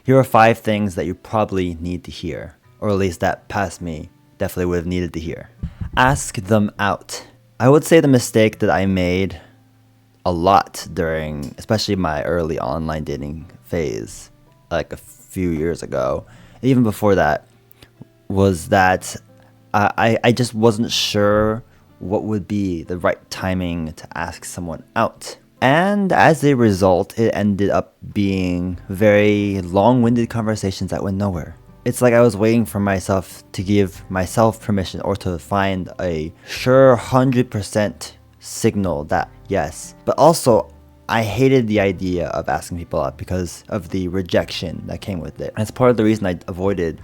Here are 5 things that you probably need to hear, or at least that past me definitely would have needed to hear. Ask them out. I would say the mistake that I made a lot during, especially my early online dating phase, like a few years ago, even before that, was that I just wasn't sure what would be the right timing to ask someone out. And as a result, it ended up being very long-winded conversations that went nowhere. It's like I was waiting for myself to give myself permission or to find a sure 100% signal that yes. But also, I hated the idea of asking people out because of the rejection that came with it. And it's part of the reason I avoided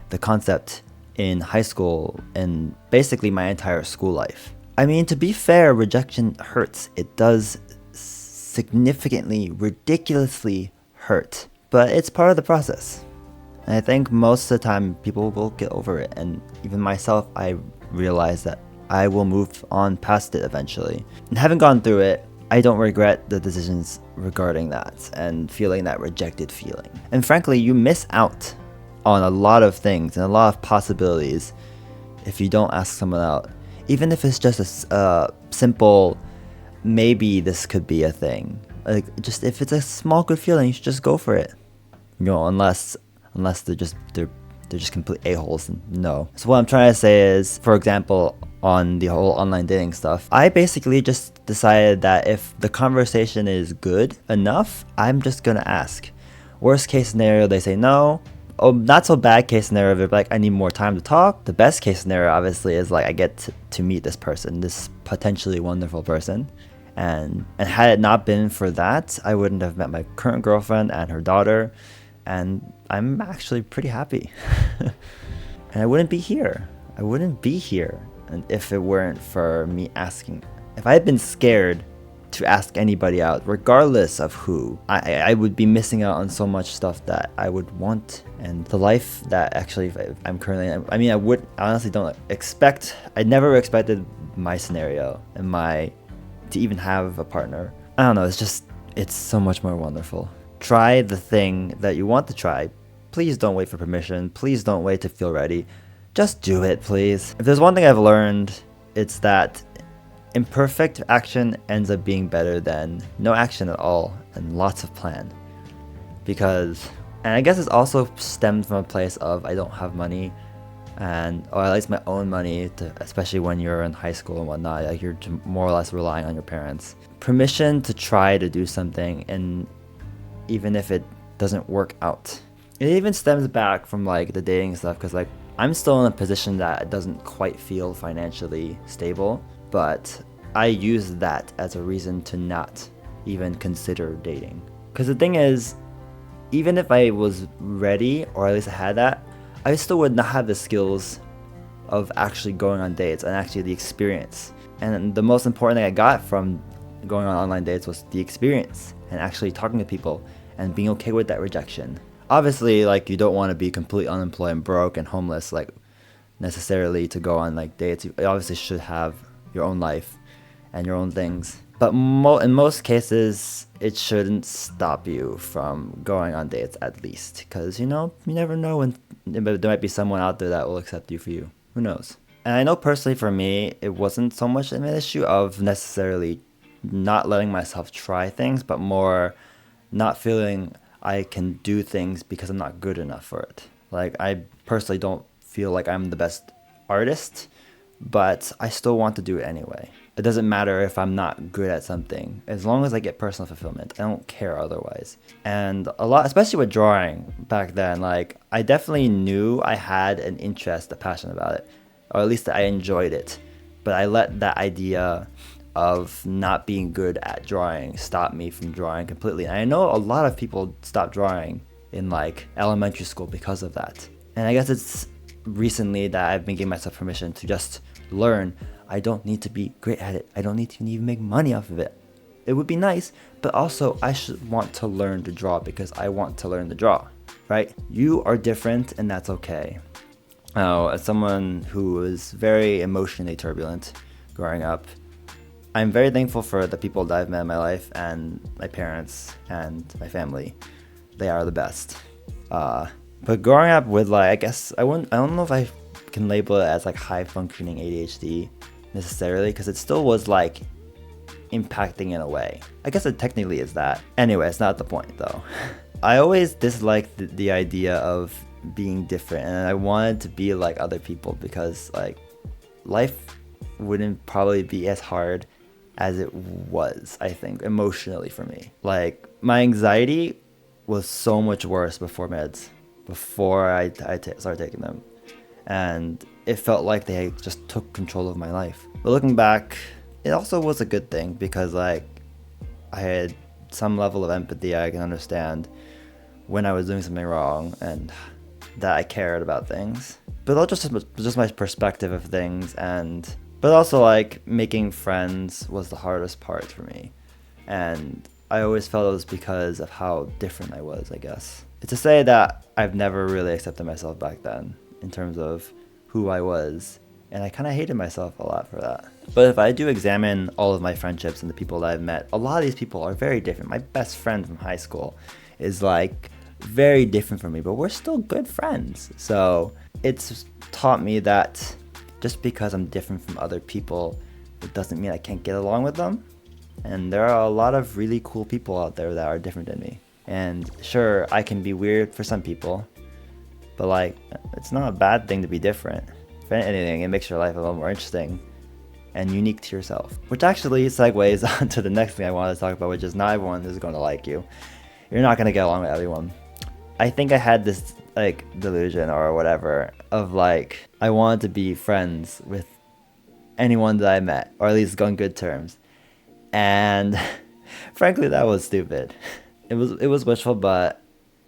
the concept in high school and basically my entire school life. I mean, to be fair, rejection hurts. It does significantly, ridiculously hurt, but it's part of the process. And I think most of the time people will get over it. And even myself, I realize that I will move on past it eventually. And having gone through it, I don't regret the decisions regarding that and feeling that rejected feeling. And frankly, you miss out on a lot of things and a lot of possibilities if you don't ask someone out. Even if it's just a simple, maybe this could be a thing. Like, just if it's a small good feeling, you should just go for it. Unless they're just complete a-holes. No. So what I'm trying to say is, for example, on the whole online dating stuff, I basically just decided that if the conversation is good enough, I'm just gonna ask. Worst case scenario, they say no. Oh, not so bad case scenario, they're like, I need more time to talk. The best case scenario, obviously, is like I get to meet this person, this potentially wonderful person. And had it not been for that, I wouldn't have met my current girlfriend and her daughter. And I'm actually pretty happy. And I wouldn't be here. And if it weren't for me asking. If I had been scared to ask anybody out, regardless of who, I would be missing out on so much stuff that I would want. And the life that actually I'm currently in, I honestly I never expected my scenario and to even have a partner. I don't know, it's so much more wonderful. Try the thing that you want to try. Please don't wait for permission. Please don't wait to feel ready. Just do it, please. If there's one thing I've learned, it's that imperfect action ends up being better than no action at all and lots of plan. And I guess it's also stemmed from a place of I don't have money, or at least my own money, especially when you're in high school and whatnot, like you're more or less relying on your parents. Permission to try to do something, and even if it doesn't work out. It even stems back from like the dating stuff, because like I'm still in a position that doesn't quite feel financially stable, but I use that as a reason to not even consider dating. Because the thing is, even if I was ready, or at least I had that, I still would not have the skills of actually going on dates and actually the experience. And the most important thing I got from going on online dates was the experience and actually talking to people and being okay with that rejection. Obviously, like, you don't want to be completely unemployed and broke and homeless, like, necessarily to go on like dates. You obviously should have your own life and your own things. But in most cases, it shouldn't stop you from going on dates, at least. Because, you never know when there might be someone out there that will accept you for you. Who knows? And I know personally for me, it wasn't so much an issue of necessarily not letting myself try things, but more not feeling I can do things because I'm not good enough for it. Like, I personally don't feel like I'm the best artist, but I still want to do it anyway. It doesn't matter if I'm not good at something. As long as I get personal fulfillment, I don't care otherwise. And a lot, especially with drawing back then, like, I definitely knew I had an interest, a passion about it, or at least I enjoyed it. But I let that idea of not being good at drawing stop me from drawing completely. And I know a lot of people stop drawing in like elementary school because of that. And I guess it's recently that I've been giving myself permission to just learn. I don't need to be great at it. I don't need to even make money off of it. It would be nice, but also I should want to learn to draw because I want to learn to draw, right? You are different, and that's okay. As someone who was very emotionally turbulent growing up, I'm very thankful for the people that I've met in my life and my parents and my family. They are the best. But growing up with like, I guess I don't know if I can label it as like high functioning ADHD necessarily, because it still was like impacting in a way. I guess it technically is that. Anyway, it's not the point though. I always disliked the idea of being different, and I wanted to be like other people because like life wouldn't probably be as hard as it was, I think, emotionally for me. Like my anxiety was so much worse before meds, before I started taking them. And it felt like they just took control of my life. But looking back, it also was a good thing because like I had some level of empathy. I can understand when I was doing something wrong and that I cared about things. But also just my perspective of things, and but also like making friends was the hardest part for me. And I always felt it was because of how different I was, I guess. It's to say that I've never really accepted myself back then in terms of who I was, and I kind of hated myself a lot for that. But if I do examine all of my friendships and the people that I've met, a lot of these people are very different. My best friend from high school is like very different from me, but we're still good friends. So it's taught me that just because I'm different from other people, it doesn't mean I can't get along with them. And there are a lot of really cool people out there that are different than me. And sure, I can be weird for some people, but like, it's not a bad thing to be different. If anything, it makes your life a little more interesting and unique to yourself. Which actually segues on to the next thing I wanted to talk about, which is not everyone is going to like you. You're not going to get along with everyone. I think I had this like delusion or whatever of like, I wanted to be friends with anyone that I met, or at least on good terms. And frankly, that was stupid. It was wishful, but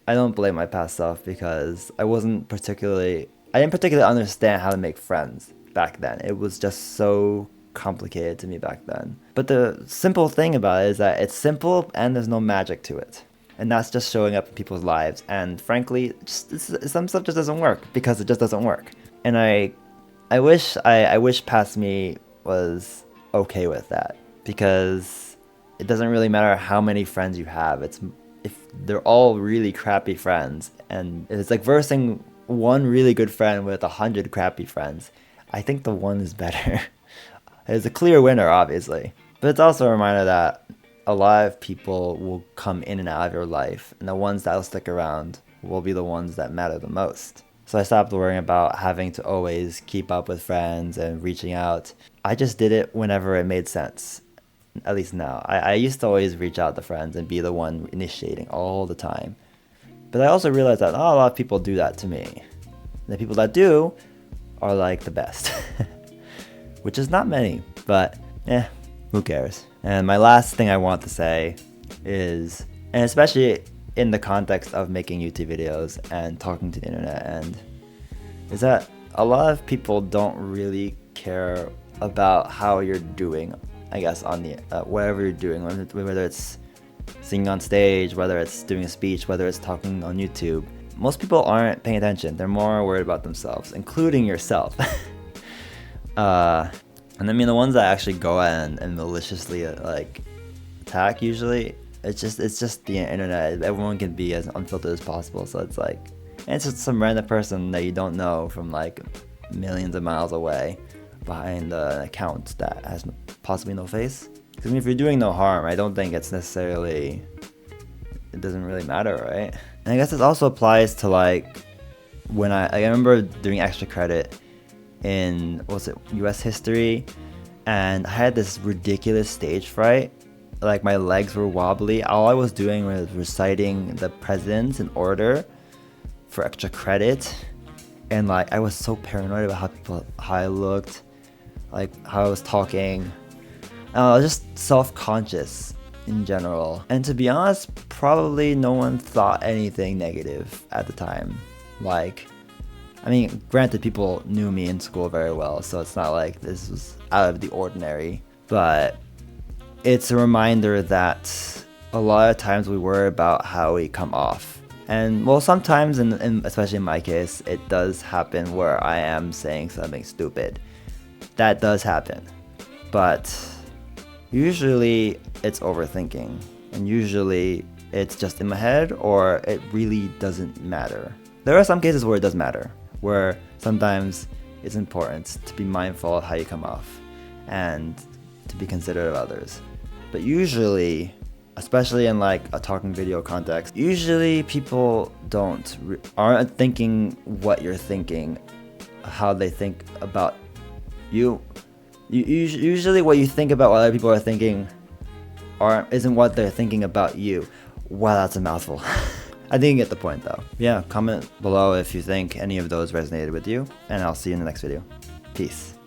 I don't blame my past self because I didn't particularly understand how to make friends back then. It was just so complicated to me back then. But the simple thing about it is that it's simple and there's no magic to it. And that's just showing up in people's lives. And frankly, some stuff just doesn't work because it just doesn't work. And I wish past me was okay with that, because it doesn't really matter how many friends you have. It's if they're all really crappy friends, and it's like versing one really good friend with 100 crappy friends. I think the one is better. There's a clear winner, obviously. But it's also a reminder that a lot of people will come in and out of your life, and the ones that will stick around will be the ones that matter the most. So I stopped worrying about having to always keep up with friends and reaching out. I just did it whenever it made sense. At least now. I used to always reach out to friends and be the one initiating all the time. But I also realized that not a lot of people do that to me. The people that do are like the best. Which is not many, but who cares? And my last thing I want to say is, and especially in the context of making YouTube videos and talking to the internet, and is that a lot of people don't really care about how you're doing, I guess, on the whatever you're doing, whether it's singing on stage, whether it's doing a speech, whether it's talking on YouTube. Most people aren't paying attention. They're more worried about themselves, including yourself. And I mean, the ones that actually go and maliciously like attack, usually it's just the internet. Everyone can be as unfiltered as possible, so it's like, and it's just some random person that you don't know from like millions of miles away behind an account that has possibly no face. Because I mean, if you're doing no harm, I don't think it's necessarily, it doesn't really matter, right? And I guess this also applies to like when I remember doing extra credit in, US history, and I had this ridiculous stage fright. Like my legs were wobbly. All I was doing was reciting the presidents in order for extra credit, and like I was so paranoid about how I looked, like how I was talking. I was just self-conscious in general. And to be honest, probably no one thought anything negative at the time. Like, I mean, granted, people knew me in school very well, so it's not like this was out of the ordinary. But it's a reminder that a lot of times we worry about how we come off. And well, sometimes, and especially in my case, it does happen where I am saying something stupid. That does happen. But usually it's overthinking. And usually it's just in my head or it really doesn't matter. There are some cases where it does matter, where sometimes it's important to be mindful of how you come off and to be considerate of others. But usually, especially in like a talking video context, usually people aren't thinking what you're thinking, how they think about you. Usually what you think about what other people are thinking isn't what they're thinking about you. Wow, that's a mouthful. I think you get the point though. Yeah, comment below if you think any of those resonated with you, and I'll see you in the next video. Peace.